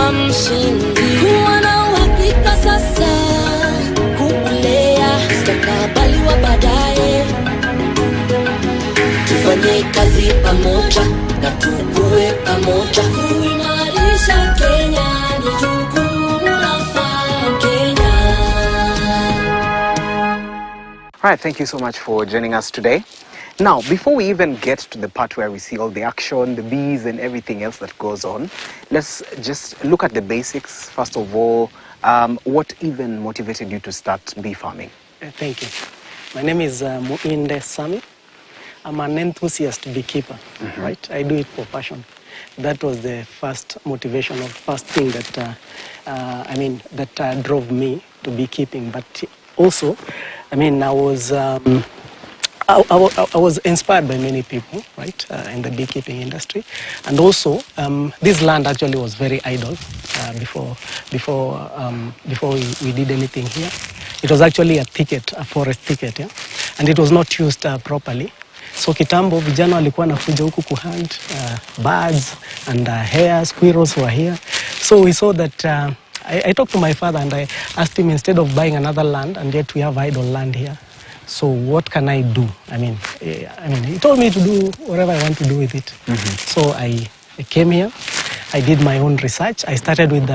kuwa mshindi, kuwa na uhakika sasa, kuulea mustakabali wa baadaye. Tufanye kazi pamoja na tukue pamoja, kuimarisha Kenya ni jukumu la Kenya. All right, thank you so much for joining us today. Now, before we even get to the part where we see all the action, the bees and everything else that goes on, let's just look at the basics. First of all, what even motivated you to start bee farming? Thank you. My name is Muinde Sami. I'm an enthusiast beekeeper, right? I do it for passion. That was the first motivation or first thing that, that drove me to beekeeping. But also, I was inspired by many people, right, in the beekeeping industry. And also, this land actually was very idle before we did anything here. It was actually a forest thicket, yeah? And it was not used properly. So kitambo, vijana walikuwa nakuja huku kuhunt birds and hares, squirrels were here. So we saw that, I talked to my father and I asked him, instead of buying another land, and yet we have idle land here, so what can I do? He told me to do whatever I want to do with it. So I came here, I did my own research. I started with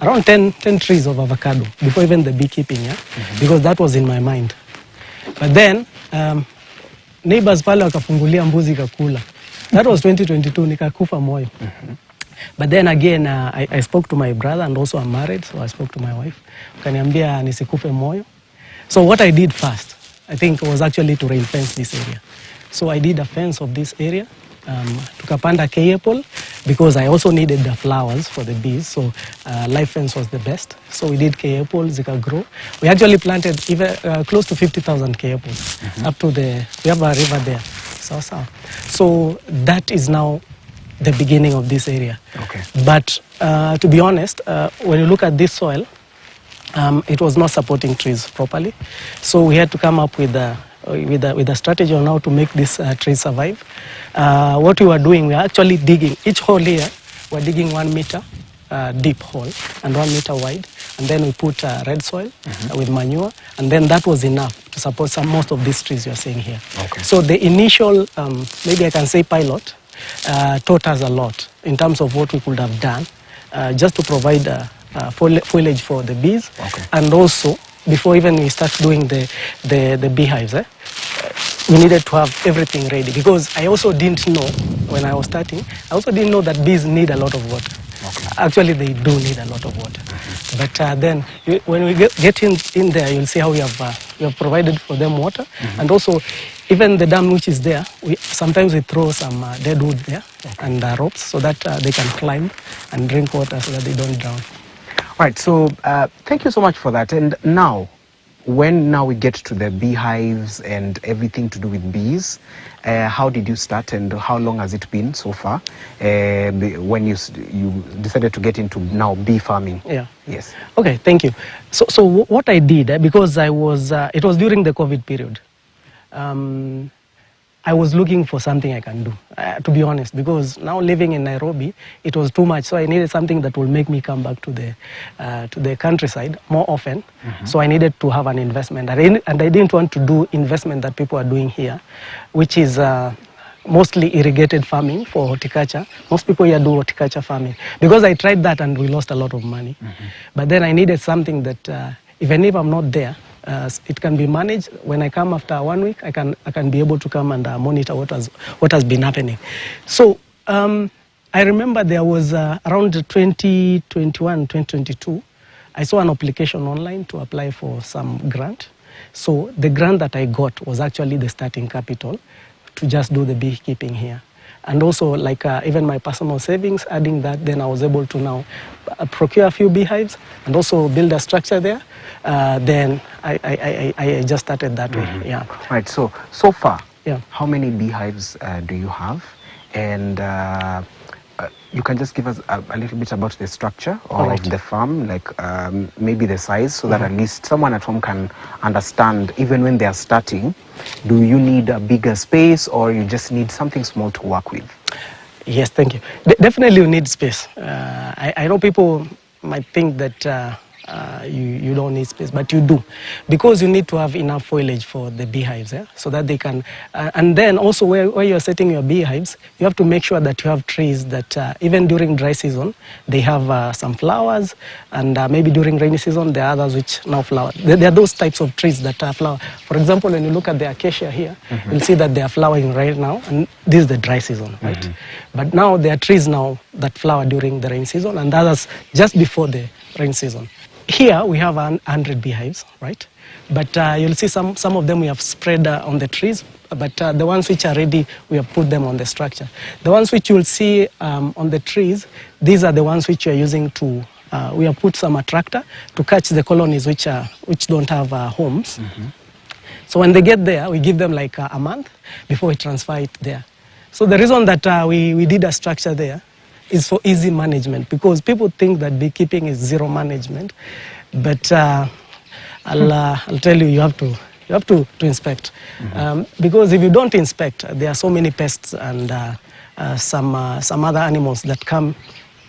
around 10 trees of avocado before even the beekeeping, yeah? Because that was in my mind. But then, neighbors pale wakafungulia mbuzi kakula. That was 2022, nikakufa moyo. But then again, I spoke to my brother, and also I'm married, so I spoke to my wife. Kaniambia nisikufe moyo. So what I did first, I think, was actually to rail fence this area. So I did a fence of this area. Tukapanda apple because I also needed the flowers for the bees. So live fence was the best. So we did apple, zika grow. We actually planted even close to 50,000 apples up to we have a river there. So that is now the beginning of this area. Okay. But to be honest, when you look at this soil, it was not supporting trees properly. So we had to come up with a strategy on how to make this trees survive. What we were doing, we were actually digging each hole here. We're digging 1 meter deep hole and 1 meter wide, and then we put red soil with manure, and then that was enough to support most of these trees you are seeing here. Okay. So the initial, maybe I can say pilot, taught us a lot in terms of what we could have done just to provide foliage for the bees. Okay. And also, before even we start doing the beehives, we needed to have everything ready, because I also didn't know, when I was starting, I also didn't know that bees need a lot of water. Okay. Actually, they do need a lot of water. But then, when we get in there, you'll see how we have provided for them water. And also, even the dam which is there, sometimes we throw some dead wood there and ropes so that they can climb and drink water so that they don't drown. All right, so thank you so much for that. And now, when we get to the beehives and everything to do with bees, how did you start and how long has it been so far when you decided to get into now bee farming? Yeah. Yes. Okay, thank you. So what I did, because it was during the COVID period, I was looking for something I can do, to be honest, because now living in Nairobi, it was too much. So I needed something that will make me come back to the countryside more often. So I needed to have an investment. And I didn't want to do investment that people are doing here, which is mostly irrigated farming for horticulture. Most people here do horticulture farming. Because I tried that and we lost a lot of money. But then I needed something that, even if I'm not there, it can be managed. When I come after 1 week, I can be able to come and monitor what has been happening. So I remember there was around 2021, 2022, I saw an application online to apply for some grant. So the grant that I got was actually the starting capital to just do the beekeeping here. And also, even my personal savings, adding that, then I was able to now procure a few beehives and also build a structure there. Then I just started that way. Yeah. Right. So far, how many beehives do you have? And you can just give us a little bit about the structure of the farm, maybe the size, so that at least someone at home can understand, even when they are starting, do you need a bigger space or you just need something small to work with? Yes, thank you. Definitely you need space. I know people might think that you don't need space, but you do, because you need to have enough foliage for the beehives, so that they can, and then also where you're setting your beehives, you have to make sure that you have trees that even during dry season, they have some flowers, and maybe during rainy season, there are others which now flower. There are those types of trees that flower. For example, when you look at the acacia here, you'll see that they are flowering right now, and this is the dry season, right? But now there are trees now that flower during the rain season, and others just before the rain season. Here we have 100 beehives, right? But you'll see some of them we have spread on the trees, but the ones which are ready, we have put them on the structure. The ones which you'll see on the trees, these are the ones which we are using to, we have put some attractor to catch the colonies which don't have homes. So when they get there, we give them like a month before we transfer it there. So the reason that we did a structure there is for easy management, because people think that beekeeping is zero management, but I'll tell you, you have to inspect, because if you don't inspect, there are so many pests and some other animals that come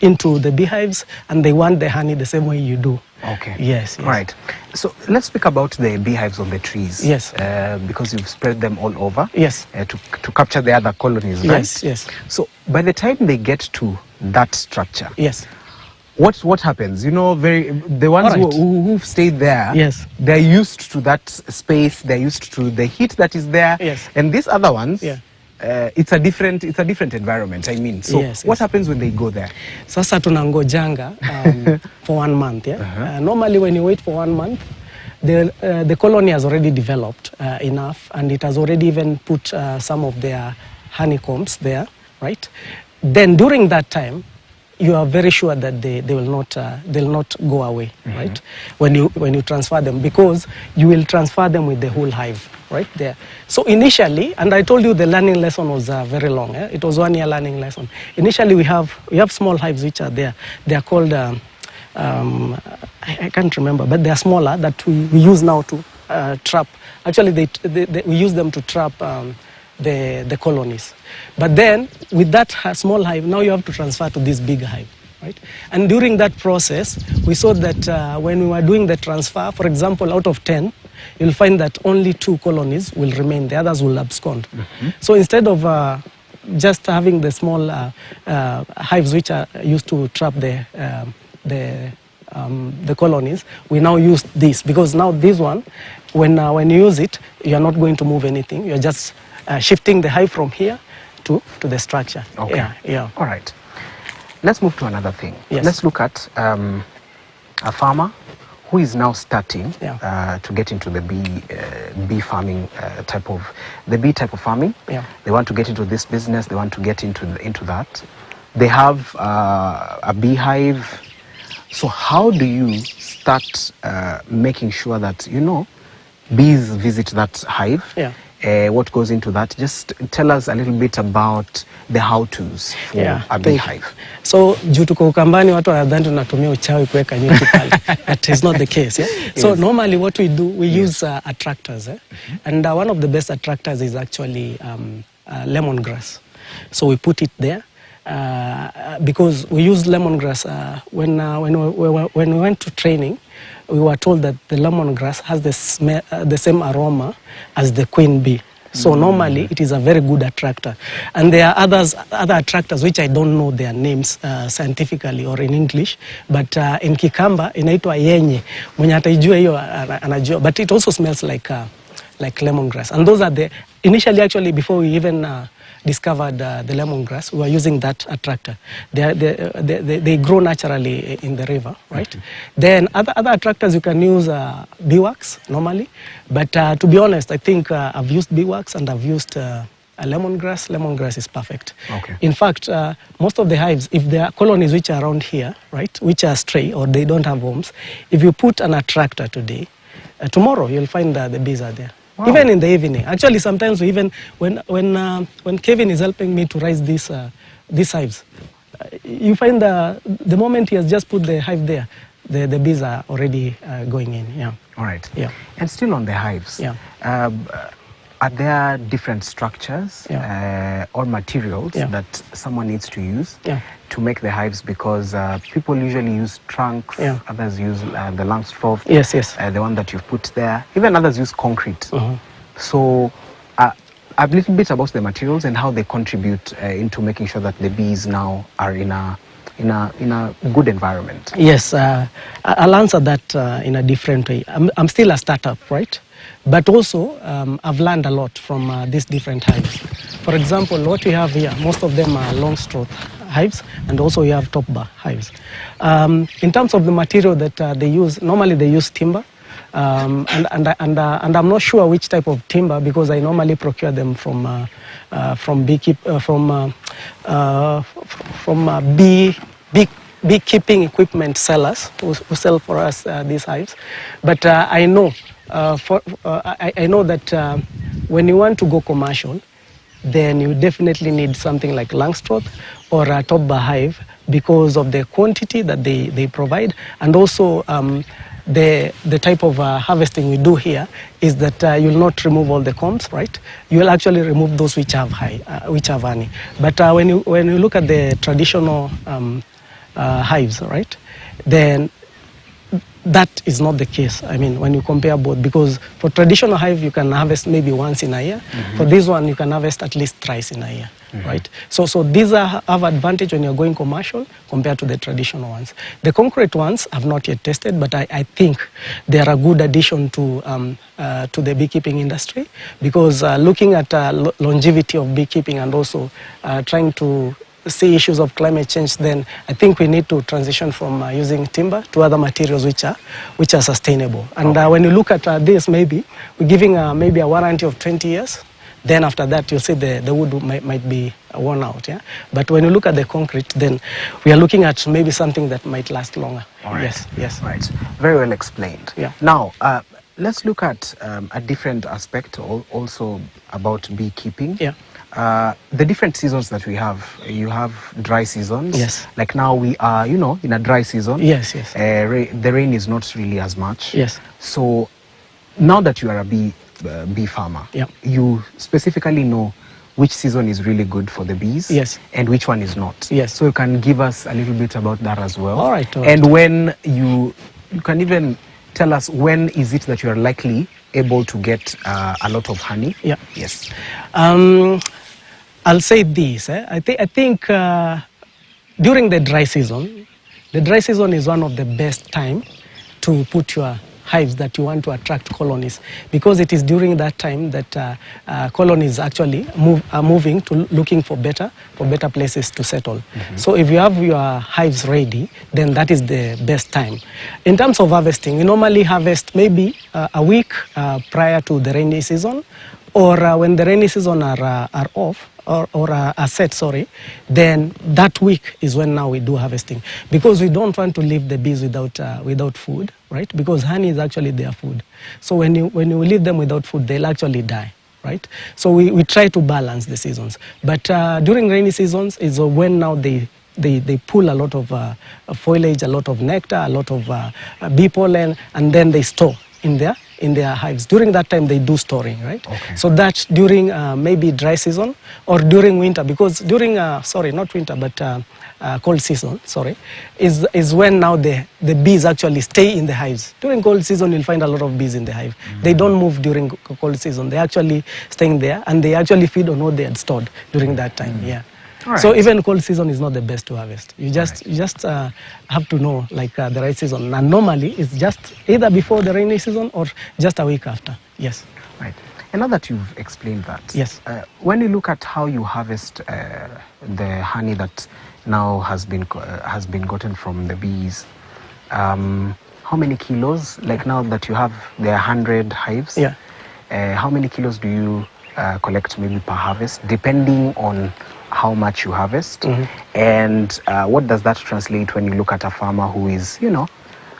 into the beehives, and they want the honey the same way you do. Okay. Yes. Right. So let's speak about the beehives on the trees. Yes. Because you've spread them all over. Yes. To capture the other colonies, right? Yes. Yes. So by the time they get to that structure, yes, what happens? You know, the ones who've stayed there, yes, they're used to that space. They're used to the heat that is there. Yes. And these other ones, yeah, it's a different environment. I mean, so yes, what happens when they go there? Sasa tunangojanga for 1 month. Yeah. Normally, when you wait for 1 month, the colony has already developed enough, and it has already even put some of their honeycombs there, right? Then during that time, you are very sure that they'll not go away, right? When you transfer them, because you will transfer them with the whole hive, right there. So initially, and I told you the learning lesson was very long. It was 1 year learning lesson. Initially, we have small hives which are there. They are called I can't remember, but they are smaller that we use now to trap. Actually, we use them to trap the colonies. But then with that small hive, now you have to transfer to this big hive, right? And during that process, we saw that when we were doing the transfer, for example, out of 10, you'll find that only 2 colonies will remain, the others will abscond. So instead of just having the small hives which are used to trap the colonies, we now use this, because now this one, when you use it, you are not going to move anything. You are just shifting the hive from here to the structure. Okay. Yeah. All right. Let's move to another thing. Yes. Let's look at a farmer who is now starting to get into the bee farming type of farming. Yeah. They want to get into this business. They want to get into that. They have a beehive. So how do you start making sure that bees visit that hive? Yeah. What goes into that? Just tell us a little bit about the how-tos for a beehive. So juu tuko Ukambani, watu wanadhani tunatumia uchawi kuweka nyuki pale. That is not the case. Yeah? Yes. So normally what we do, we use attractors. And one of the best attractors is actually lemongrass. So we put it there. Because we use lemongrass when we went to training, we were told that the lemongrass has the same aroma as the queen bee. So normally it is a very good attractor. And there are other attractors which I don't know their names scientifically or in English, but in Kikamba inaitwa yenye. Mwenye ataijua hiyo anajua, but it also smells like lemongrass. And those are initially actually before we even discovered the lemongrass, we were using that attractor. They grow naturally in the river, right? Then other attractors you can use beeswax normally, but to be honest, I think I've used beeswax and I've used a lemongrass. Lemongrass is perfect. Okay. In fact, most of the hives, if there are colonies which are around here, right, which are stray or they don't have homes, if you put an attractor today, tomorrow you'll find the bees are there. Wow. Even in the evening. Actually, sometimes even when Kevin is helping me to raise these hives, you find the moment he has just put the hive there, the bees are already going in. Yeah. All right. Yeah. And still on the hives. Yeah. are there different structures or materials that someone needs to use to make the hives? Because people usually use trunks, others use the Langstroth, the one that you've put there. Even others use concrete. So a little bit about the materials and how they contribute into making sure that the bees now are in a good environment. Yes, I'll answer that in a different way. I'm still a startup, right? But also, I've learned a lot from these different hives. For example, what we have here, most of them are Langstroth hives, and also we have top bar hives. In terms of the material that they use, normally they use timber. And I'm not sure which type of timber, because I normally procure them from beekeeping equipment sellers who sell for us these hives. But I know I know that when you want to go commercial, then you definitely need something like Langstroth or a top bar hive, because of the quantity that they provide, and also the type of harvesting we do here is that you'll not remove all the combs, right? You'll actually remove those which have honey. But when you look at the traditional hives, right, then that is not the case. I mean, when you compare both, because for traditional hive you can harvest maybe once in a year. For this one you can harvest at least thrice in a year. Right? So these have advantage when you're going commercial compared to the traditional ones. The concrete ones I've not yet tested, but I think they are a good addition to the beekeeping industry, because looking at longevity of beekeeping and also trying to see issues of climate change, then I think we need to transition from using timber to other materials which are sustainable. And when you look at this, maybe we're giving maybe a warranty of 20 years. Then after that, you'll see the wood might be worn out. Yeah? But when you look at the concrete, then we are looking at maybe something that might last longer. All right. Yes. Right. Very well explained. Yeah. Now, let's look at a different aspect also about beekeeping. Yeah. The different seasons that we have. You have dry seasons. Yes. Like now we are, in a dry season. Yes. The rain is not really as much. Yes. So now that you are a bee farmer, you specifically know which season is really good for the bees, and which one is not. Yes. So you can give us a little bit about that as well. All right. And when you can even tell us when is it that you are likely able to get a lot of honey? Yeah. Yes. I'll say this. I think during the dry season is one of the best time to put your hives that you want to attract colonies, because it is during that time that colonies actually are moving to looking for better places to settle. So if you have your hives ready, then that is the best time. In terms of harvesting, we normally harvest maybe a week prior to the rainy season, or when the rainy season are off, or are set, then that week is when now we do harvesting, because we don't want to leave the bees without food, right? Because honey is actually their food. So when you leave them without food, they'll actually die, right? So we try to balance the seasons. But during rainy seasons is when now they pull a lot of foliage, a lot of nectar, a lot of bee pollen, and then they store in their hives. During that time, they do storing, right? Okay. So that's during maybe dry season or during winter, because during, not winter, but cold season, is when now the bees actually stay in the hives. During cold season, you'll find a lot of bees in the hive. They don't move during cold season. They actually staying there, and they actually feed on what they had stored during that time, Right. So even cold season is not the best to harvest. You just have to know the right season. And normally it's just either before the rainy season or just a week after. Yes. Right. And now that you've explained that, yes. When you look at how you harvest the honey that now has been gotten from the bees, how many kilos? Like now that you have the 100 hives, how many kilos do you collect maybe per harvest, depending on how much you harvest, and what does that translate when you look at a farmer who is, in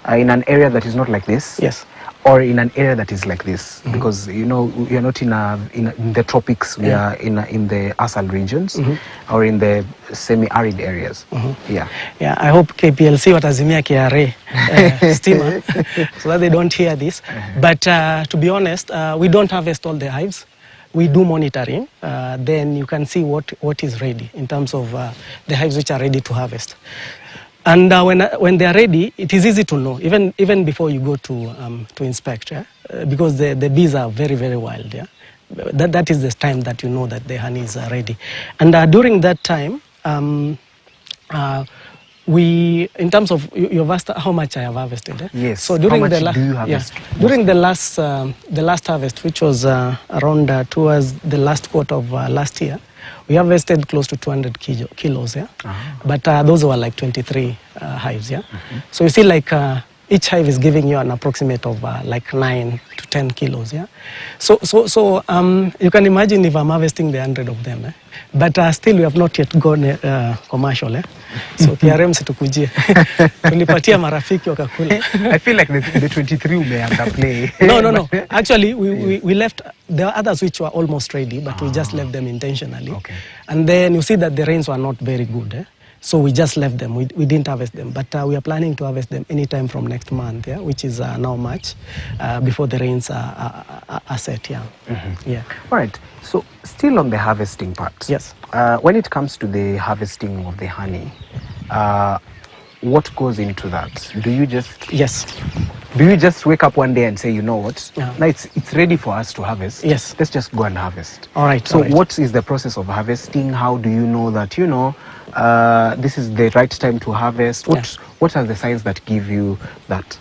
an area that is not like this, or in an area that is like this, because we are not in the tropics, we are in the arsal regions, or in the semi-arid areas. I hope KPLC watazimia KRA steamer so that they don't hear this. But to be honest, we don't harvest all the hives, we do monitoring, then you can see what is ready in terms of the hives which are ready to harvest. And when they are ready, it is easy to know, even before you go to inspect, yeah? Because the bees are very, very wild. Yeah? That is the time that you know that the honey is ready. And during that time, in terms of you've asked how much I have harvested. Eh? Yes. So during how much do you harvest? Yeah, during the last harvest, which was around towards the last quarter of last year, we harvested close to 200 kilos. Yeah, but those were like 23 hives. Yeah, so you see, like each hive is giving you an approximate of like 9 to 10 kilos. Yeah, so you can imagine if I'm harvesting the 100 of them. Eh? But still we have not yet gone commercial. Eh? So PRM situkujie. Tulipatia marafiki wakakula. I feel like the 23 may underplay. No. Actually, we left the others which were almost ready, but we just left them intentionally. Okay. And then you see that the rains were not very good. Eh? So we just left them. We didn't harvest them. But we are planning to harvest them anytime from next month, yeah, which is now March, before the rains are set. Yeah. Yeah. All right. So still on the harvesting part. Yes. When it comes to the harvesting of the honey, what goes into that? Do you just... Yes. Do you just wake up one day and say, you know what, Yeah. now it's ready for us to harvest? Yes. Let's just go and harvest. All right. So all right. what is the process of harvesting? How do you know that, this is the right time to harvest? What are the signs that give you that?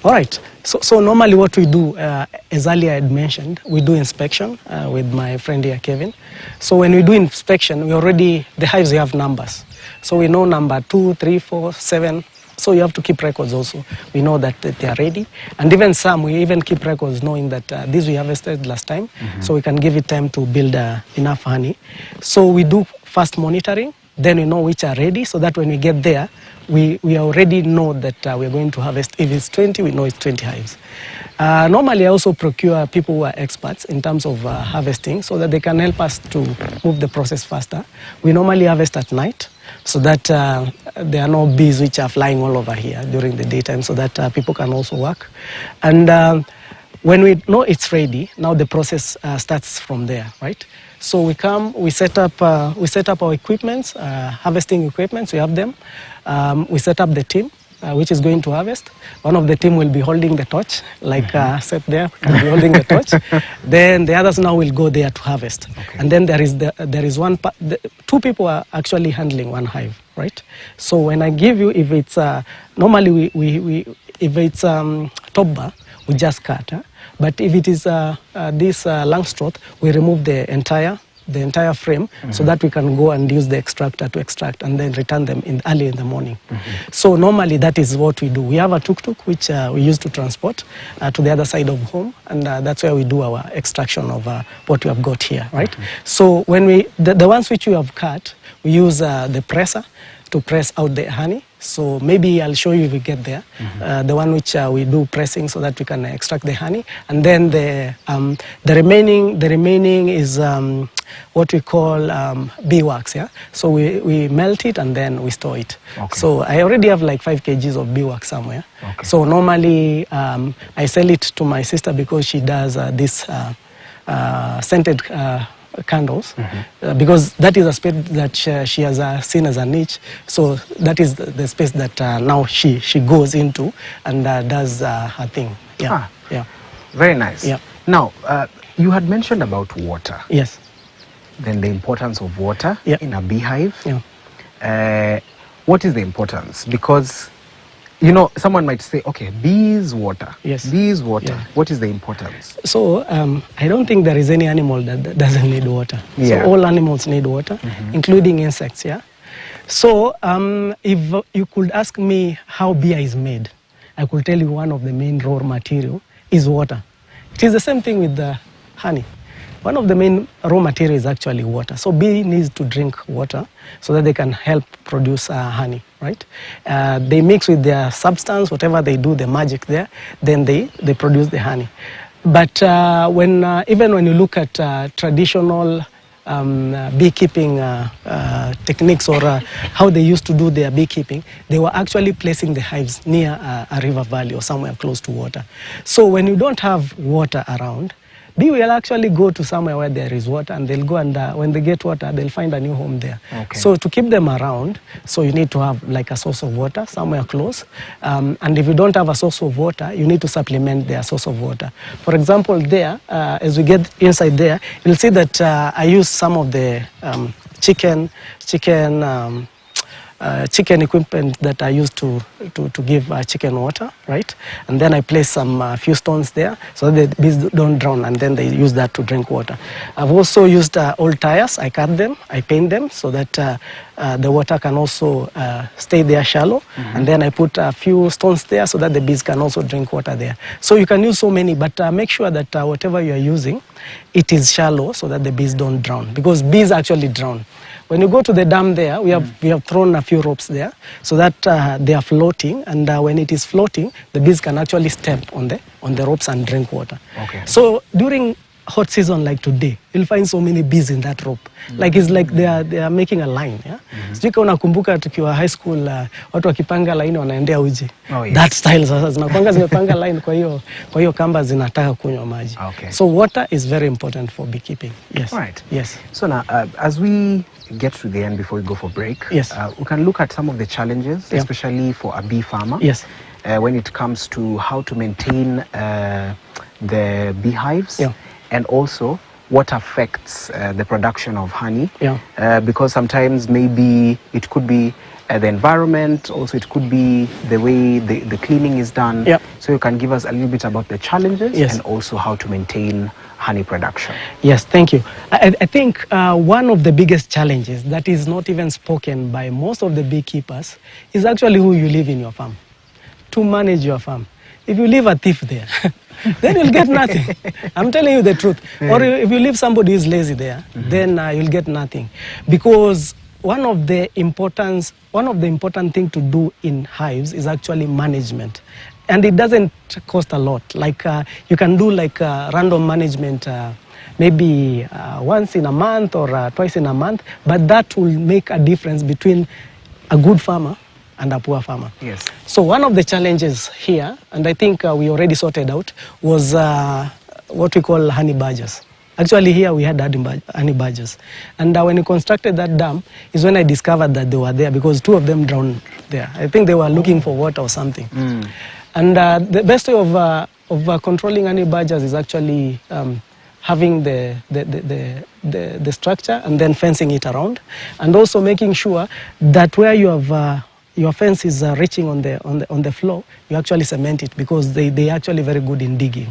All right. So normally what we do, as earlier I had mentioned, we do inspection with my friend here, Kevin. So when we do inspection, the hives, we have numbers. So we know number 2, 3, 4, 7. So you have to keep records also. We know that they are ready. And even some, we even keep records knowing that this we harvested last time. So we can give it time to build enough honey. So we do fast monitoring. Then we know which are ready, so that when we get there, we already know that we're going to harvest. If it's 20, we know it's 20 hives. Normally, I also procure people who are experts in terms of harvesting, so that they can help us to move the process faster. We normally harvest at night, so that there are no bees which are flying all over here during the daytime, so that people can also work. And when we know it's ready, now the process starts from there, right? So we come, we set up our equipments, harvesting equipments. We have them. We set up the team, which is going to harvest. One of the team will be holding the torch, like set there, will be holding the torch. Then the others now will go there to harvest. Okay. And then there is two people are actually handling one hive, right? So when I give you, if it's normally if it's top bar, we just cut. But if it is this Langstroth, we remove the entire frame, so that we can go and use the extractor to extract and then return them early in the morning. So normally that is what we do. We have a tuk-tuk which we use to transport to the other side of home, and that's where we do our extraction of what we have got here, right? So when the ones which we have cut, we use the presser to press out the honey. So maybe I'll show you if we get there. The one which we do pressing so that we can extract the honey, and then the remaining is what we call beeswax. Yeah. So we melt it and then we store it. Okay. So I already have like 5 kgs of beeswax somewhere. Okay. So normally I sell it to my sister because she does this scented candles, because that is a space that she has seen as a niche. So that is the space that now she goes into and does her thing. Yeah. Yeah. Very nice. Yeah. Now, you had mentioned about water. Yes. Then the importance of water in a beehive. Yeah. What is the importance? Because someone might say, okay, bees water. Yes. Bees water. Yeah. What is the importance? So I don't think there is any animal that doesn't need water. Yeah. So all animals need water, including insects. Yeah. So if you could ask me how beer is made, I could tell you one of the main raw material is water. It is the same thing with the honey. One of the main raw material is actually water. So bee needs to drink water so that they can help produce honey, right? They mix with their substance, whatever they do, the magic there, then they produce the honey. But even when you look at traditional beekeeping techniques, or how they used to do their beekeeping, they were actually placing the hives near a river valley or somewhere close to water. So when you don't have water around, Bee will actually go to somewhere where there is water, and they'll go and when they get water, they'll find a new home there. Okay. So to keep them around, so you need to have like a source of water somewhere close. And if you don't have a source of water, you need to supplement their source of water. For example, there, as we get inside there, you'll see that I use some of the chicken equipment that I use to give chicken water, right? And then I place some few stones there so that the bees don't drown, and then they use that to drink water. I've also used old tires. I cut them, I paint them so that the water can also stay there shallow. And then I put a few stones there so that the bees can also drink water there. So you can use so many, but make sure that whatever you are using, it is shallow so that the bees don't drown, because bees actually drown. When you go to the dam there, we have thrown a few ropes there so that they are floating, and when it is floating, the bees can actually step on the ropes and drink water. Okay. So during hot season like today, you'll find so many bees in that rope. Like it's like they are making a line. Yeah. Sijui kama unakumbuka tukiwa high school watu wakipanga line wanaendea uji. Oh, yes. That style sasa zinakwanga zimepanga line, kwa hiyo kamba zinataka kunywa maji. Okay. So water is very important for beekeeping. Yes. Right. Yes. So now, as we get to the end before we go for break, yes, we can look at some of the challenges, especially for a bee farmer. Yes. When it comes to how to maintain the beehives, and also what affects the production of honey. Because sometimes maybe it could be the environment, also it could be the way the cleaning is done. So you can give us a little bit about the challenges and also how to maintain honey production. Yes, thank you. I think one of the biggest challenges that is not even spoken by most of the beekeepers is actually who you leave in your farm to manage your farm. If you leave a thief there, then you'll get nothing. I'm telling you the truth. Or if you leave somebody who's lazy there, then you'll get nothing. Because one of the important thing to do in hives is actually management. And it doesn't cost a lot. Like you can do like random management maybe once in a month or twice in a month, but that will make a difference between a good farmer and a poor farmer. Yes. So one of the challenges here, and I think we already sorted out, was what we call honey badgers. Actually here we had honey badgers. And when we constructed that dam is when I discovered that they were there, because two of them drowned there. I think they were looking for water or something. And the best way of controlling honey badgers is actually having the structure and then fencing it around, and also making sure that where you have your fence is reaching on the floor, you actually cement it, because they are actually very good in digging.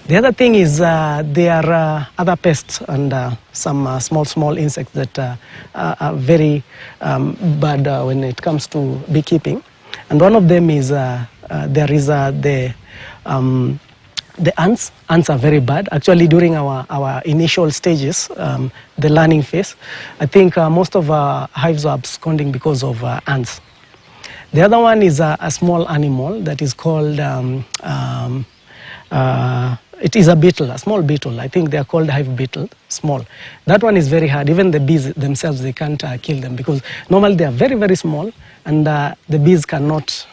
The other thing is there are other pests and some small insects that are very bad when it comes to beekeeping. And one of them is there is the ants. Ants are very bad. Actually, during our initial stages, the learning phase, I think most of our hives are absconding because of ants. The other one is a small animal that is called, it is a beetle, a small beetle. I think they are called hive beetle, small. That one is very hard. Even the bees themselves, they can't kill them, because normally they are very, very small, and the bees cannot,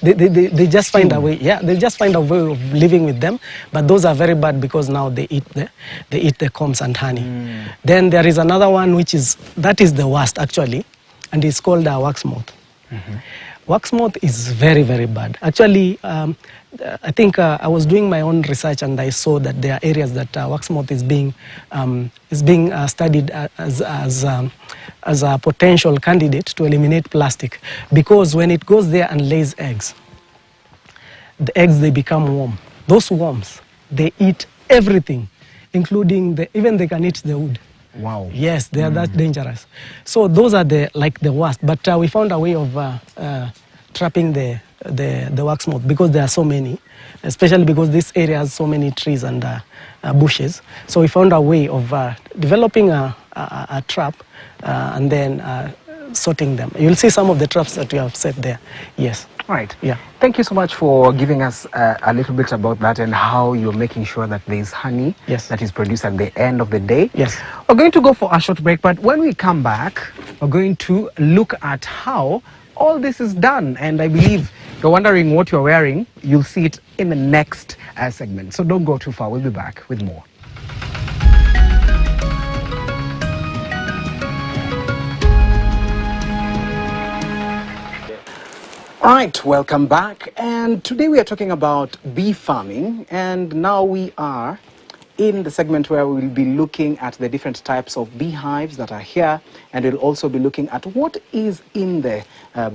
they just find a way, they just find a way of living with them, but those are very bad because now they eat the combs and honey. Then there is another one that is the worst actually, and it's called a wax moth. Wax moth is very, very bad. Actually, I think I was doing my own research, and I saw that there are areas that wax moth is being studied as a potential candidate to eliminate plastic, because when it goes there and lays eggs, the eggs, they become warm. Those worms, they eat everything, including even they can eat the wood. Wow. Yes, they are that dangerous. So those are the worst. But we found a way of trapping the wax moth, because there are so many, especially because this area has so many trees and bushes. So we found a way of developing a trap and then sorting them. You'll see some of the traps that we have set there. Yes. Right. Yeah. Thank you so much for giving us a little bit about that and how you're making sure that there's honey that is produced at the end of the day. Yes. We're going to go for a short break, but when we come back, we're going to look at how all this is done. And I believe you're wondering what you're wearing, you'll see it in the next segment. So don't go too far. We'll be back with more. All right, welcome back. And today we are talking about bee farming. And now we are in the segment where we will be looking at the different types of beehives that are here. And we'll also be looking at what is in the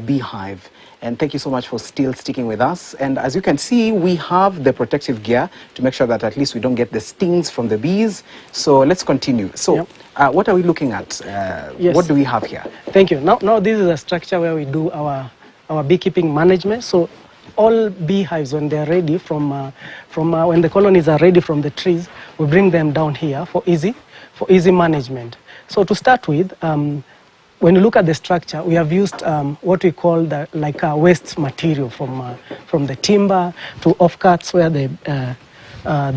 beehive. And thank you so much for still sticking with us. And as you can see, we have the protective gear to make sure that at least we don't get the stings from the bees. So let's continue. So what are we looking at? Yes. What do we have here? Thank you. Now this is a structure where we do our beekeeping management. So all beehives, when they're ready from when the colonies are ready from the trees, we bring them down here for easy management. So to start with, when you look at the structure, we have used what we call a waste material from the timber to offcuts where the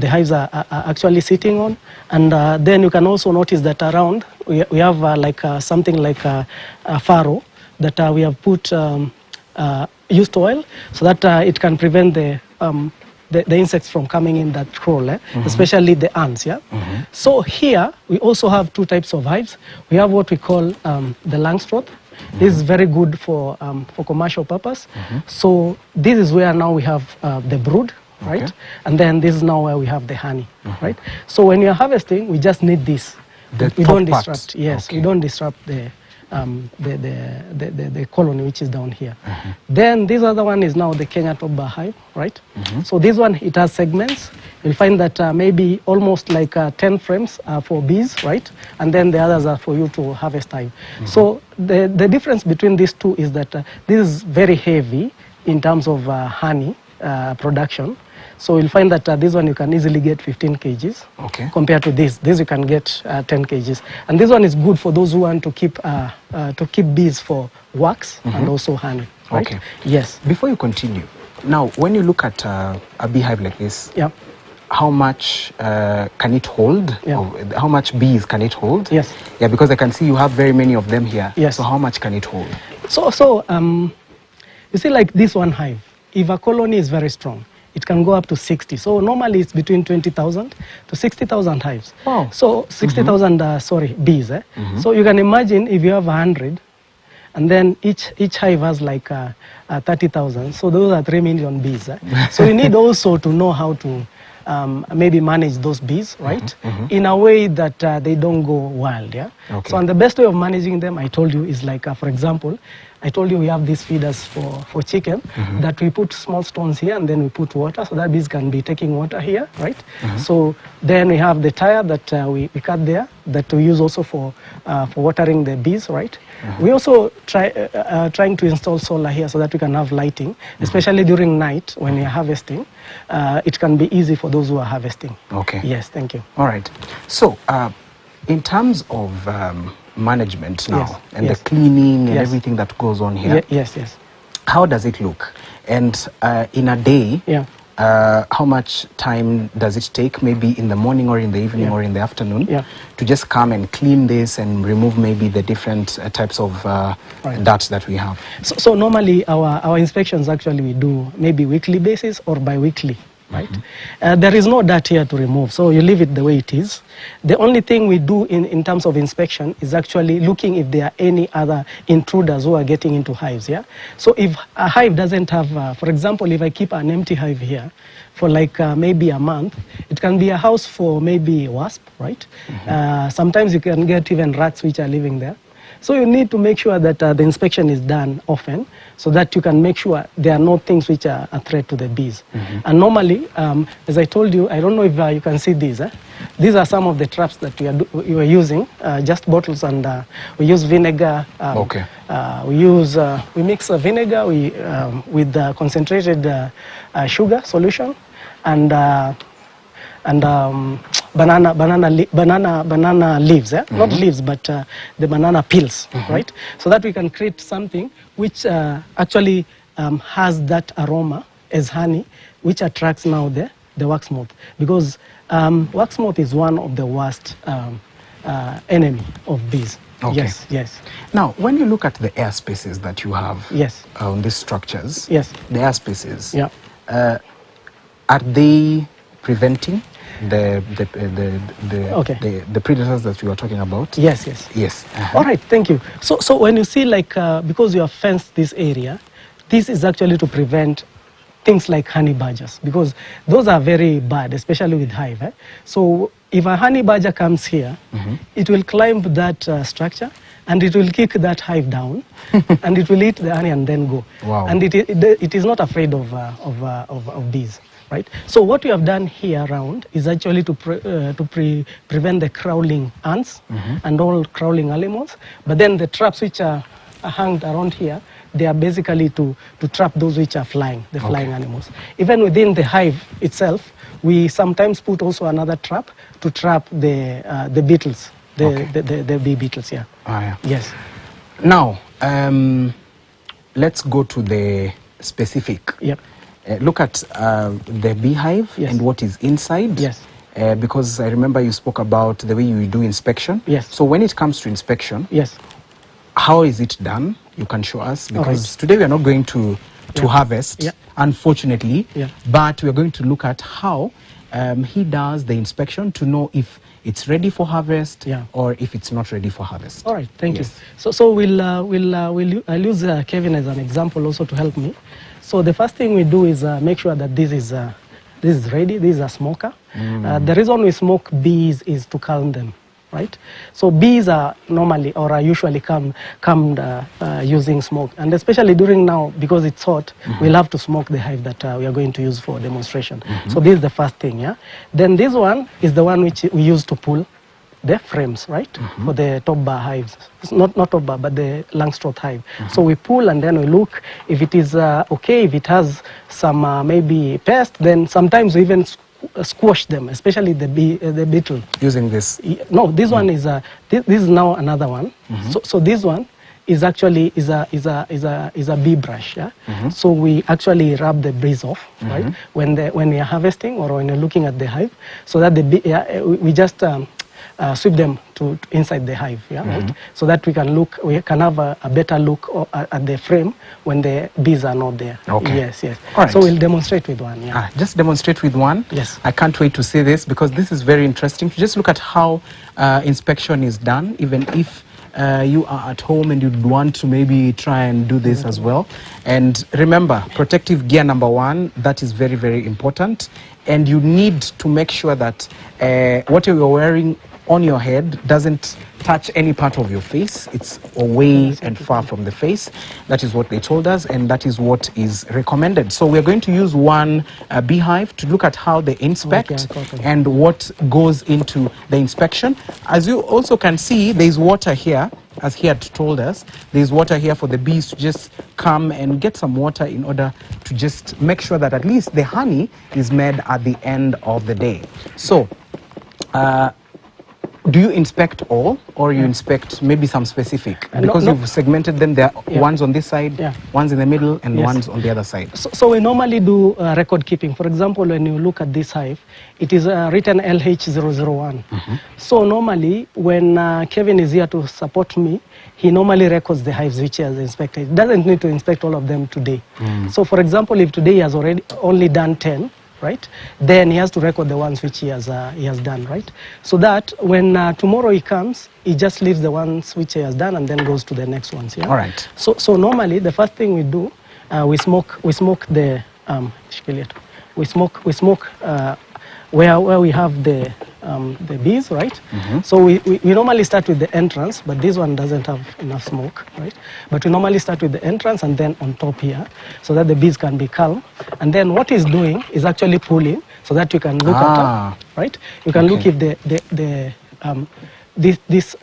hives are actually sitting on. And then you can also notice that around we have something like a furrow that we have put used oil so that it can prevent the insects from coming in that crawl, especially the ants. So here we also have two types of hives. We have what we call the Langstroth. This is very good for commercial purpose. So this is where now we have the brood, right? Okay. And then this is now where we have the honey, right? So when you're harvesting, we just need this. We don't disrupt. Yes, okay. We don't disrupt the colony, which is down here. Then this other one is now the Kenya top bar hive, right? So this one, it has segments. You'll find that maybe almost like 10 frames for bees, right? And then the others are for you to harvest hive. So the difference between these two is that this is very heavy in terms of honey production. So you'll find that this one you can easily get 15 kgs compared to this. This you can get 10 kgs. And this one is good for those who want to keep bees for wax and also honey. Right? Okay. Yes. Before you continue, now when you look at a beehive like this, how much can it hold? Or how much bees can it hold? Yes. Yeah, because I can see you have very many of them here. Yes. So how much can it hold? So you see, like this one hive, if a colony is very strong, it can go up to 60. So normally it's between 20,000 to 60,000 hives. Wow. So 60,000 bees. So you can imagine if you have 100, and then each hive has like 30,000. So those are 3 million bees. So you need also to know how to maybe manage those bees, right? In a way that they don't go wild. Okay. So and the best way of managing them, I told you, is like, for example, I told you we have these feeders for chicken that we put small stones here and then we put water so that bees can be taking water here, right? So then we have the tire that we cut there that we use also for watering the bees, right? We also trying to install solar here so that we can have lighting, especially during night when you're harvesting. It can be easy for those who are harvesting. Okay. Yes, thank you. All right. So in terms of management now and the cleaning and everything that goes on here. Yes. How does it look? And in a day, how much time does it take, maybe in the morning or in the evening or in the afternoon, to just come and clean this and remove maybe the different types of dirt that we have? So normally our inspections actually we do maybe weekly basis or bi-weekly. Right? There is no dirt here to remove, so you leave it the way it is. The only thing we do in terms of inspection is actually looking if there are any other intruders who are getting into hives. So if a hive doesn't have, for example, if I keep an empty hive here for like maybe a month, it can be a house for maybe a wasp, right? Sometimes you can get even rats which are living there. So you need to make sure that the inspection is done often so that you can make sure there are no things which are a threat to the bees. And normally, as I told you, I don't know if you can see these. These are some of the traps that we are using, just bottles, and we use vinegar. We mix vinegar with concentrated sugar solution and banana leaves, not leaves, but the banana peels, right? So that we can create something which actually has that aroma as honey, which attracts now the wax moth, because wax moth is one of the worst enemy of bees. Okay. Yes, yes. Now, when you look at the air spaces that you have Yes. on these structures, Yes. the air spaces, Yeah. are they preventing the Okay. the predators that you are talking about? Yes, yes. Yes. All right, thank you. So when you see like, because you have fenced this area, this is actually to prevent things like honey badgers, because those are very bad, especially with hive. So if a honey badger comes here, it will climb that structure and it will kick that hive down and it will eat the honey and then go. Wow. And it is not afraid of bees. Right? So what we have done here around is actually to prevent the crawling ants and all crawling animals. But then the traps which are hanged around here, they are basically to trap those which are flying, the flying animals. Even within the hive itself, we sometimes put also another trap to trap the beetles, the bee beetles. Yeah. Yeah. Yes. Now, let's go to the specific. Yep. Look at the beehive and what is inside. Yes. Because I remember you spoke about the way you do inspection. Yes. So when it comes to inspection, yes, how is it done? You can show us, because right. today we are not going to harvest, unfortunately, but we are going to look at how he does the inspection to know if it's ready for harvest or if it's not ready for harvest. All right, thank you. So I'll use Kevin as an example also to help me. So the first thing we do is make sure that this is ready. This is a smoker. The reason we smoke bees is to calm them, right? So bees are normally or are usually calmed using smoke, and especially during now because it's hot, we'll have to smoke the hive that we are going to use for demonstration. So this is the first thing, yeah. Then this one is the one which we use to pull the frames, right, for the top bar hives. It's not top bar, but the Langstroth hive. So we pull and then we look if it is okay, if it has some maybe pest, then sometimes we even squash them, especially the beetle. Using this? No, this one is this is now another one. So this one is actually is a bee brush. Yeah. So we actually rub the bees off, right, when we are harvesting or when you're looking at the hive, so that the bee, we just sweep them to inside the hive, right? So that we can have a better look at the frame when the bees are not there. Okay. Yes, yes. All right. So we'll demonstrate with one. Yeah. Just demonstrate with one. Yes. I can't wait to see this because this is very interesting. Just look at how inspection is done, even if you are at home and you'd want to maybe try and do this as well. And remember, protective gear number one, that is very, very important. And you need to make sure that what you're wearing on your head doesn't touch any part of your face. It's away and far from the face. That is what they told us, and that is what is recommended. So we're going to use one beehive to look at how they inspect and what goes into the inspection. As you also can see, there's water here. As he had told us, there's water here for the bees to just come and get some water in order to just make sure that at least the honey is made at the end of the day. So, do you inspect all, or you inspect maybe some specific? Because you've segmented them, there are ones on this side, ones in the middle, and ones on the other side. So we normally do record keeping. For example, when you look at this hive, it is written LH001. So normally, when Kevin is here to support me, he normally records the hives which he has inspected. He doesn't need to inspect all of them today. So for example, if today he has already only done 10, right? Then he has to record the ones which he has done, right? So that when tomorrow he comes, he just leaves the ones which he has done and then goes to the next ones. Yeah. All right. So normally the first thing we do, we smoke the where we have the bees, right? So we normally start with the entrance, but this one doesn't have enough smoke, right? But we normally start with the entrance and then on top here, so that the bees can be calm. And then what he's doing is actually pulling, so that you can look at, right? You can look if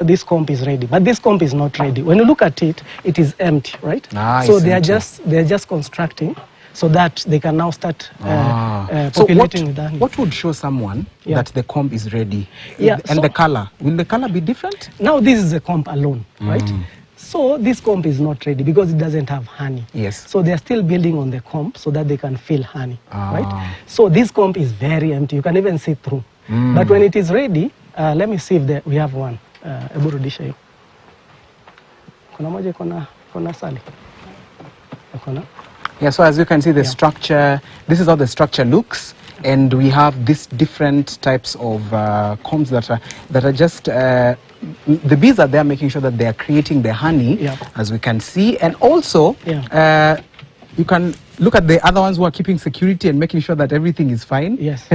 this comb is ready, but this comb is not ready. When you look at it, it is empty, right? So they're just constructing, so that they can now start populating with that. What would show someone that the comb is ready? And the color, will the color be different? Now this is a comb alone, right? So this comb is not ready because it doesn't have honey. Yes. So they're still building on the comb so that they can feel honey, right? So this comb is very empty. You can even see through. But when it is ready, let me see if we have one. kuna moja kona sali. Kona. Yeah, so as you can see the structure, this is how the structure looks. And we have these different types of combs that are just the bees are there making sure that they are creating the honey, as we can see, and also you can look at the other ones who are keeping security and making sure that everything is fine. Yes.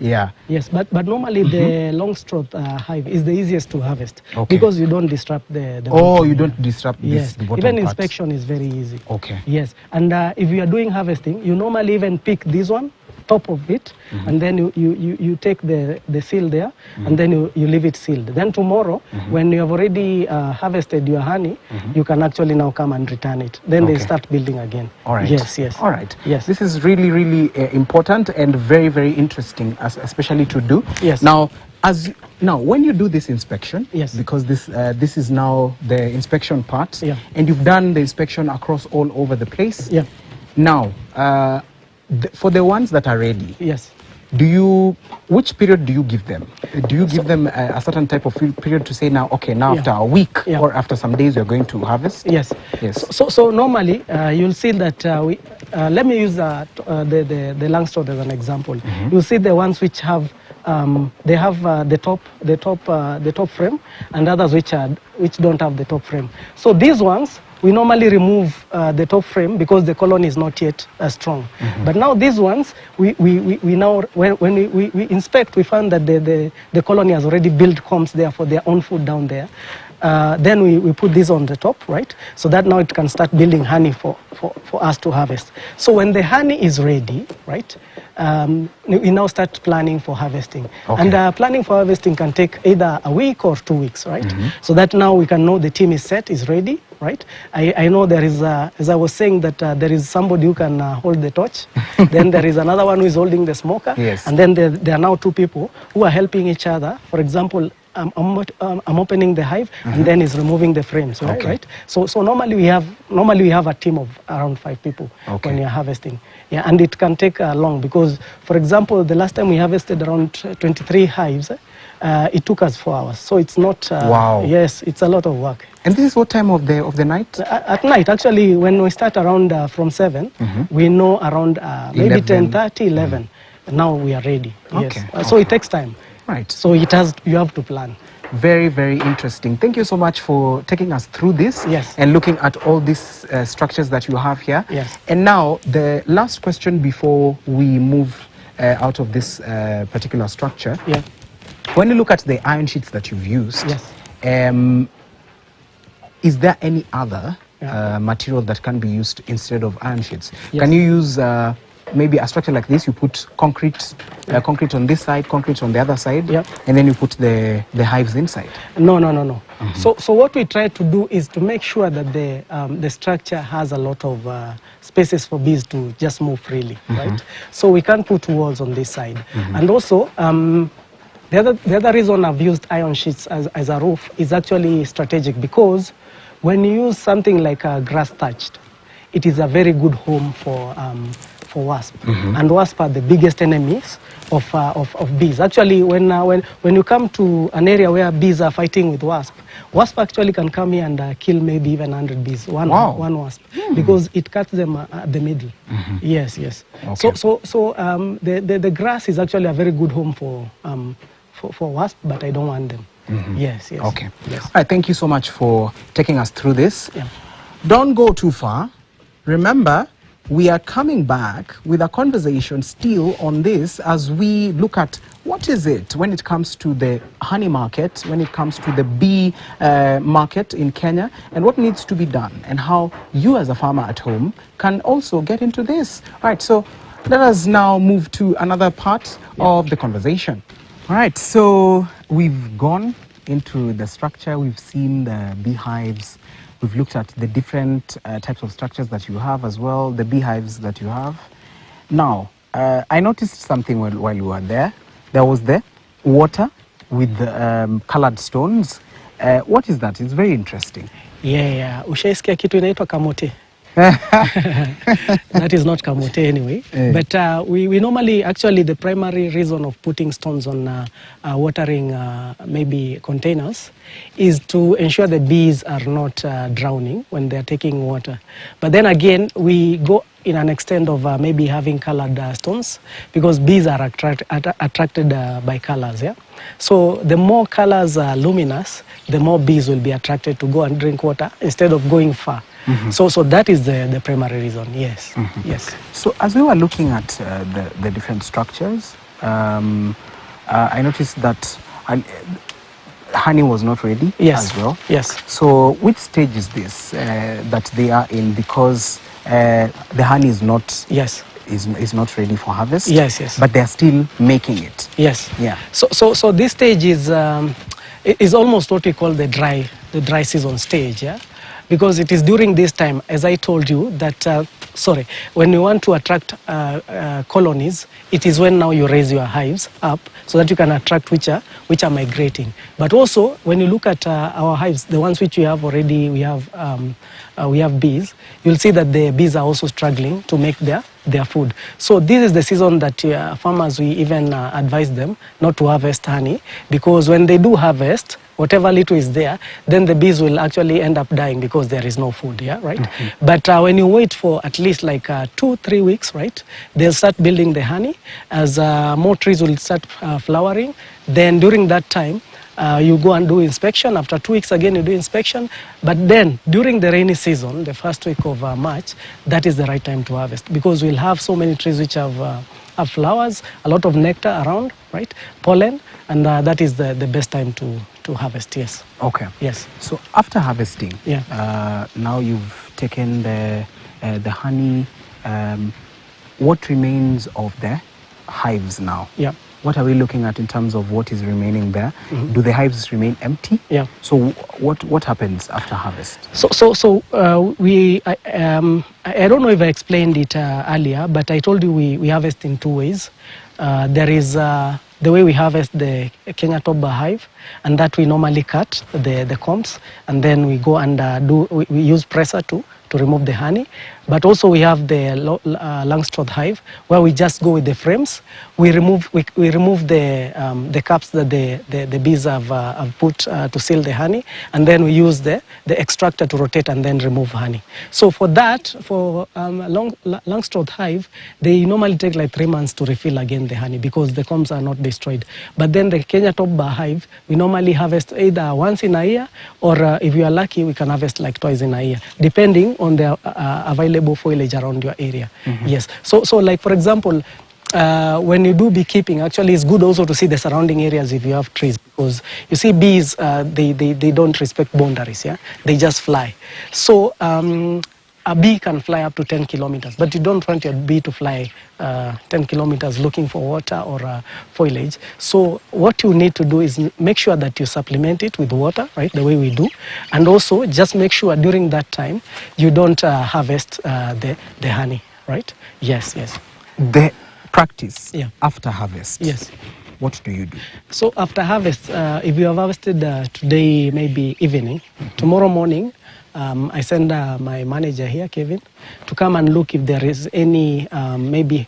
Yeah. Yes, but normally the long straw hive is the easiest to harvest because you don't disrupt the you don't disrupt yes. the bottom Even part. inspection is very easy. Okay. Yes, and if you are doing harvesting, you normally even pick this one, top of it, and then you take the seal there, and then you leave it sealed. Then tomorrow, when you have already harvested your honey, you can actually now come and return it. Then they start building again. All right. Yes, yes. All right. Yes. This is really, really important and very, very interesting, especially to do. Yes. Now, when you do this inspection, because this is now the inspection part, and you've done the inspection across all over the place. Yeah. Now, for the ones that are ready, which period do you give them? Do you give them a certain type of period to say now, okay, now after a week or after some days you're going to harvest? Yes. Yes. So normally you'll see that let me use the Langstroth as an example. You'll see the ones which have they have the top frame, and others which don't have the top frame. So these ones, we normally remove the top frame because the colony is not yet strong. But now these ones, we now, when we inspect, we find that the colony has already built combs there for their own food down there. Then we put this on the top, right? So that now it can start building honey for us to harvest. So when the honey is ready, right, we now start planning for harvesting. And planning for harvesting can take either a week or 2 weeks, right? So that now we can know the team is set, is ready, right? I know there is, as I was saying, that there is somebody who can hold the torch. Then there is another one who is holding the smoker. And then there are now 2 people who are helping each other. For example, I'm opening the hive, and then is removing the frames, right? So normally we have a team of around 5 people when you're harvesting. Yeah, and it can take long because, for example, the last time we harvested around 23 hives, it took us 4 hours. So it's not. Wow. Yes, it's a lot of work. And this is what time of the night? At night, actually, when we start around from 7, we know around maybe 10:30, 11. Now we are ready. Yes. So it takes time. Right. So you have to plan. Very, very interesting. Thank you so much for taking us through this and looking at all these structures that you have here. Yes. And now the last question before we move out of this particular structure. Yeah. When you look at the iron sheets that you've used, is there any other material that can be used instead of iron sheets? Yes. Can you use maybe a structure like this? You put concrete on this side, concrete on the other side, and then you put the hives inside? No. So what we try to do is to make sure that the structure has a lot of spaces for bees to just move freely, right? So we can't put walls on this side. And also, the other reason I've used iron sheets as a roof is actually strategic, because when you use something like a grass thatched, it is a very good home for wasp. And wasp are the biggest enemies of bees. Actually, when you come to an area where bees are fighting with wasp actually can come here and kill maybe even 100 bees, one wasp, because it cuts them at the middle. Yes. Okay. So the grass is actually a very good home for wasp, but I don't want them. Yes. Okay. Yes. All right, thank you so much for taking us through this. Don't go too far. Remember, we are coming back with a conversation still on this as we look at what is it when it comes to the honey market, when it comes to the bee market in Kenya, and what needs to be done, and how you as a farmer at home can also get into this. All right, so let us now move to another part of the conversation. All right, so we've gone into the structure, we've seen the beehives. We've looked at the different types of structures that you have as well, the beehives that you have. Now, I noticed something while you were there. There was the water with the colored stones. What is that? It's very interesting. Yeah. Ushaisikia kitu inaitwa kamote. That is not kamote anyway. But we normally, actually, the primary reason of putting stones on watering maybe containers is to ensure the bees are not drowning when they are taking water. But then again, we go in an extent of maybe having colored stones, because bees are attracted by colors. Yeah. So the more colors are luminous, the more bees will be attracted to go and drink water instead of going far. So that is the primary reason. Yes. Yes. So as we were looking at the different structures, I noticed that honey was not ready as well. Yes. So which stage is this that they are in? Because the honey is not is not ready for harvest. Yes. But they're still making it. Yes. Yeah. So this stage is almost what we call the dry season stage. Yeah. Because it is during this time, as I told you, that when you want to attract colonies, it is when now you raise your hives up so that you can attract which are migrating. But also, when you look at our hives, the ones which we have already, we have bees. You'll see that the bees are also struggling to make their food. So this is the season that farmers, we even advise them not to harvest honey, because when they do harvest, whatever little is there, then the bees will actually end up dying because there is no food, yeah, right? But when you wait for at least like 2-3 weeks, right, they'll start building the honey as more trees will start flowering. Then during that time, you go and do inspection. After 2 weeks again, you do inspection. But then during the rainy season, the first week of March, that is the right time to harvest, because we'll have so many trees which have flowers, a lot of nectar around, right, pollen, and that is the best time to harvest. Yes. Okay. Yes. So after harvesting, yeah, now you've taken the honey. What remains of the hives now? Yeah. What are we looking at in terms of what is remaining there? Do the hives remain empty? Yeah. So what happens after harvest? So I don't know if I explained it earlier, but I told you we harvest in 2 ways. There is the way we harvest the Kenya top hive, and that we normally cut the combs, and then we go and we use presser to remove the honey. But also we have the Langstroth hive, where we just go with the frames. We remove the caps that the bees have put to seal the honey, and then we use the extractor to rotate and then remove honey. So for that, for Langstroth hive, they normally take like 3 months to refill again the honey, because the combs are not destroyed. But then the Kenya top hive, we normally harvest either once in a year, or if you are lucky, we can harvest like twice in a year, depending on the available foliage around your area. Yes. So like for example, when you do beekeeping, actually it's good also to see the surrounding areas if you have trees, because you see bees, they don't respect boundaries. Yeah, they just fly. So a bee can fly up to 10 kilometers, but you don't want your bee to fly 10 kilometers looking for water or foliage. So what you need to do is make sure that you supplement it with water, right, the way we do. And also just make sure during that time you don't harvest the honey, right? Yes. The practice after harvest. Yes. What do you do? So after harvest, if you have harvested today, maybe evening, tomorrow morning, I send my manager here, Kevin, to come and look if there is any maybe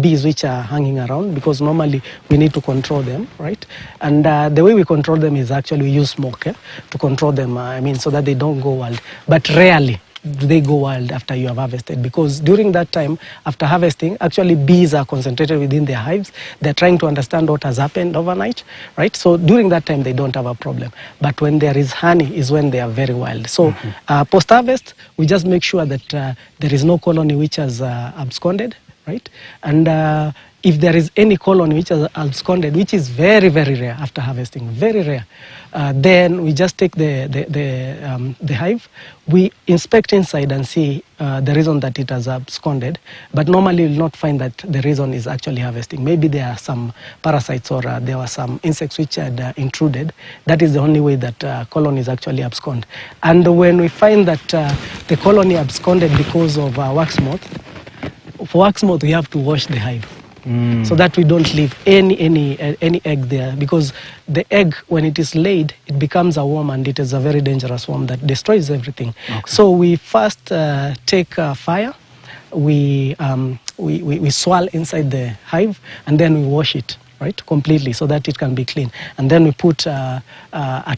bees which are hanging around, because normally we need to control them, right? And the way we control them is actually we use smoke to control them, so that they don't go wild. But rarely do they go wild after you have harvested, because during that time, after harvesting, actually bees are concentrated within their hives. They're trying to understand what has happened overnight, right? So during that time, they don't have a problem. But when there is honey is when they are very wild. So post-harvest, we just make sure that there is no colony which has absconded, right? And if there is any colony which has absconded, which is very, very rare after harvesting, very rare, then we just take the hive, we inspect inside and see the reason that it has absconded. But normally you'll not find that the reason is actually harvesting. Maybe there are some parasites or there were some insects which had intruded. That is the only way that colonies actually abscond. And when we find that the colony absconded because of wax moth, for wax moth we have to wash the hive. so that we don't leave any egg there, because the egg, when it is laid, it becomes a worm, and it is a very dangerous worm that destroys everything. Okay. So we first take fire, we swirl inside the hive, and then we wash it, right, completely, so that it can be clean. And then we put a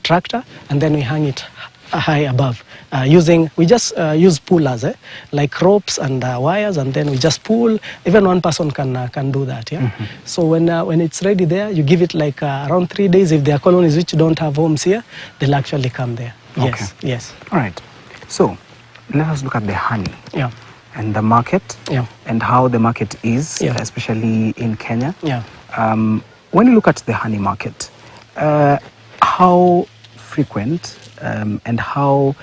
tractor, and then we hang it high above. We just use pullers, like ropes and wires, and then we just pull. Even one person can do that. Yeah. So when it's ready there, you give it like around 3 days. If there are colonies which don't have homes here, they'll actually come there. Yes. Okay. Yes. All right. So let us look at the honey. Yeah. And the market. Yeah. And how the market is, especially in Kenya. Yeah. When you look at the honey market, how frequent and how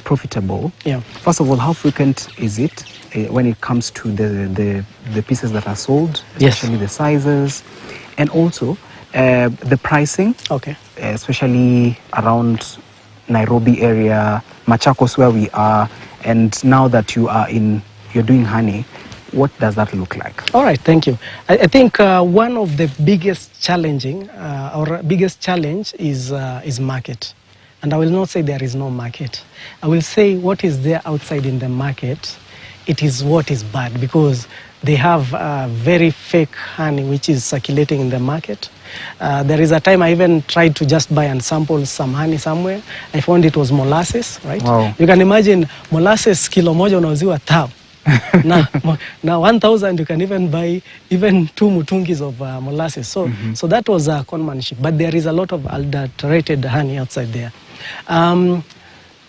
profitable. Yeah. First of all, how frequent is it when it comes to the pieces that are sold, especially the sizes, and also the pricing. Okay. Especially around Nairobi area, Machakos, where we are, and now that you're doing honey, what does that look like? All right, thank you. I think one of the biggest challenge is market. And I will not say there is no market. I will say what is there outside in the market, it is what is bad, because they have very fake honey which is circulating in the market. There is a time I even tried to just buy and sample some honey somewhere. I found it was molasses, right? Wow. You can imagine molasses kilo moja unauziwa tao. now 1,000 you can even buy even 2 mutungis of molasses. So so that was a conmanship. But there is a lot of adulterated honey outside there.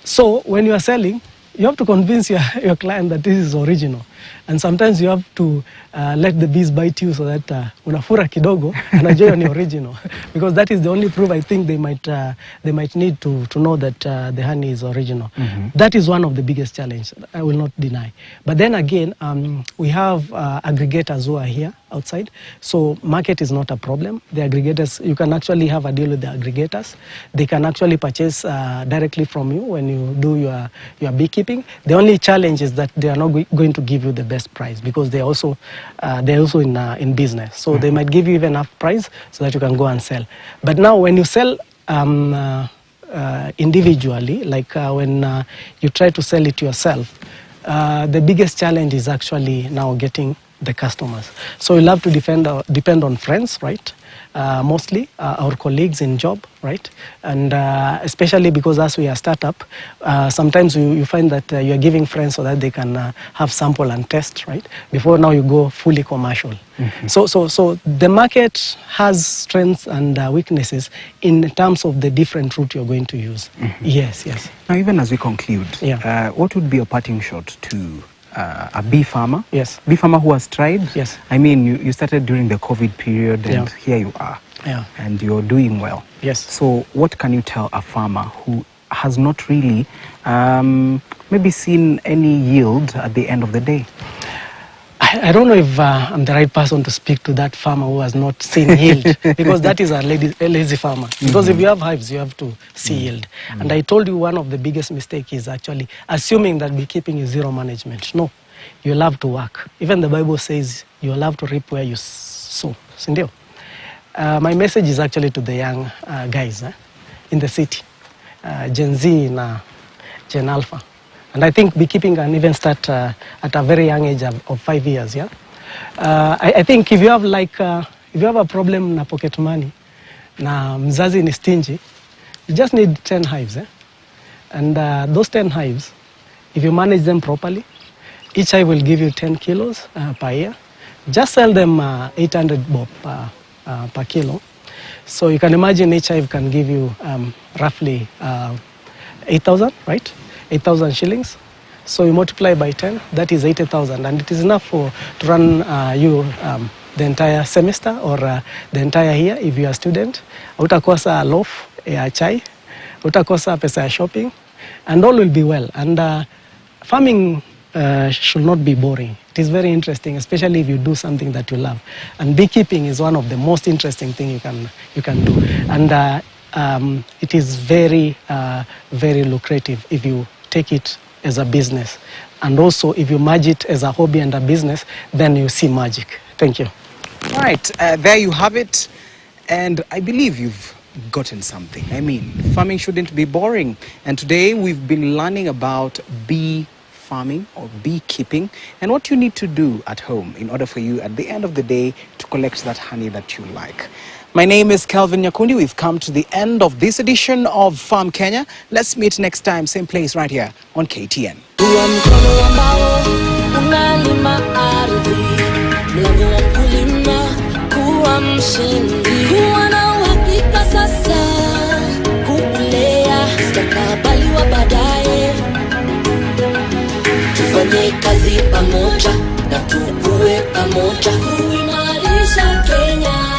So when you are selling, you have to convince your client that this is original. And sometimes you have to let the bees bite you so that unafura kidogo unajua ni original. Because that is the only proof I think they might need to know that the honey is original. That is one of the biggest challenges, I will not deny. But then again, we have aggregators who are here outside. So market is not a problem. The aggregators, you can actually have a deal with the aggregators. They can actually purchase directly from you when you do your beekeeping. The only challenge is that they are not going to give you the best price, because they're also in business. So they might give you even half price so that you can go and sell. But now when you sell individually, like when you try to sell it yourself, the biggest challenge is actually now getting the customers. So you'll have to depend on friends, right? Mostly our colleagues in job, right? And especially because as we are a startup, sometimes you find that you are giving friends so that they can have sample and test, right? Before now you go fully commercial. So the market has strengths and weaknesses in terms of the different route you're going to use. Yes. Now, even as we conclude, what would be a parting shot to a bee farmer? Yes. Bee farmer who has tried? Yes. I mean, you started during the COVID period, and here you are. Yeah. And you're doing well. Yes. So what can you tell a farmer who has not really maybe seen any yield at the end of the day? I don't know if I'm the right person to speak to that farmer who has not seen yield, because that is a lazy farmer. Because if you have hives, you have to see yield. And I told you one of the biggest mistakes is actually assuming that beekeeping is zero management. No, you love to work. Even the Bible says you love to reap where you sow. Sindio? My message is actually to the young guys in the city, Gen Z and Gen Alpha. And I think beekeeping can even start at a very young age of 5 years. Yeah, I think if you have if you have a problem na pocket money, na mzazi ni stingy, you just need 10 hives. And those 10 hives, if you manage them properly, each hive will give you 10 kilos per year. Just sell them 800 bob per kilo. So you can imagine each hive can give you roughly 8,000, right? 8,000 shillings. So you multiply by 10, that is 80,000, and it is enough to run you the entire semester or the entire year if you are a student. Utakosa loaf ya chai, utakosa pesa ya shopping, and all will be well. And farming should not be boring. It is very interesting, especially if you do something that you love. And beekeeping is one of the most interesting things you can do. And it is very, very lucrative if you take it as a business. And also, if you merge it as a hobby and a business, then you see magic. Thank you. Right, there you have it. And I believe you've gotten something. I mean, farming shouldn't be boring. And today we've been learning about bee farming or beekeeping and what you need to do at home in order for you at the end of the day to collect that honey that you like. My name is Kelvin Nyakundi. We've come to the end of this edition of Farm Kenya. Let's meet next time, same place right here on KTN. Kuwa mkono ambao unalima ardhi, mlango wa mkulima, kuwa mshindi, kuwa na uhakika sasa, kulea mustakabali wa baadaye. Tufanye kazi pamoja na tukue pamoja kuimarisha Kenya.